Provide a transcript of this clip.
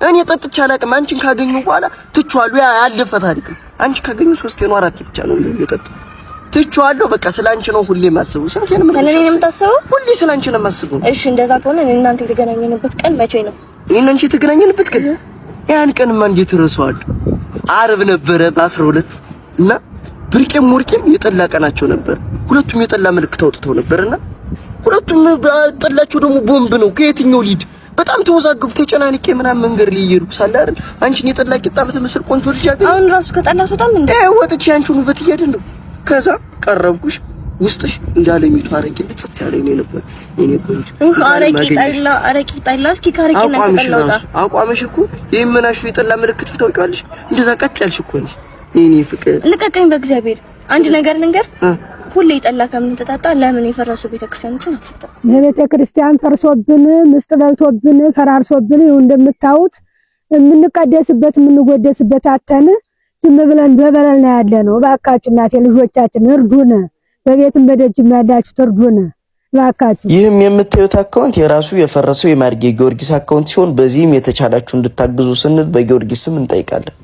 እኔ ጠጥቼ አላውቅም። አንቺን ካገኘሁ በኋላ ትቼዋለሁ። ያ ያለፈ ታሪክ ነው። አንቺ ካገኘሁ 3 ነው 4 ብቻ ነው የጠጣሁ። ትቼዋለሁ። በቃ ስላንቺ ነው ሁሌ የማስበው። ስንቴ ነው የምታስበው? ሁሌ ስላንቺ ነው የማስበው። እሺ እንደዛ ከሆነ እኔ እናንተ የተገናኘንበት ቀን መቼ ነው? እኔ እናንቺ የተገናኘንበት ቀን ያን ቀንማ እንዴት እረሳዋለሁ? ዓርብ ነበረ በ12 እና ብርቄም ወርቄም የጠላ ቀናቸው ነበር። ሁለቱም የጠላ ምልክት አውጥተው ነበርና ሁለቱም ጠላቸው ደግሞ ቦምብ ነው። ከየትኛው ሊድ በጣም ተወዛግፉ ተጨናንቄ ምናምን መንገድ ላይ እየሄድኩ ሳለ አይደል አንቺን የጠላ ቂጣ በተመሰል ቆንጆ ልጅ አገኘሁ። አሁን ራሱ ከጠላ ሱጣም እንደ ወጥቼ አንቺን ውበት እያደነኩ ከዛ ቀረብኩሽ። ውስጥሽ እንዳለሚቱ አረቄ ልጽት ያለኝ ነው ነበር። እኔ ቆንጆ አረቄ ጠላ እስኪ ካረቄና ጠላውታ አቋምሽ እኮ የምናሹ የጠላ ምልክት ታውቂዋለሽ። እንደዛ ቀጥ ያልሽ እኮ ነሽ የኔ ፍቅር። ልቀቀኝ በእግዚአብሔር። አንድ ነገር ልንገር፣ ሁሌ ጠላ ከምንጠጣ ለምን የፈረሱ ቤተክርስቲያኖችን አትሰጣ? የቤተክርስቲያን ፈርሶብን ምስጥ በልቶብን ፈራርሶብን ይሁን እንደምታዩት የምንቀደስበት የምንጎደስበት አተን ዝም ብለን በበለል ነው ያለነው። እባካችሁ እናቴ ልጆቻችን እርዱን፣ በቤትም በደጅም ያላችሁ እርዱን እባካችሁ። ይህም የምታዩት አካውንት የራሱ የፈረሰው የማርጌ ጊዮርጊስ አካውንት ሲሆን በዚህም የተቻላችሁ እንድታግዙ ስንል በጊዮርጊስ ስም እንጠይቃለን።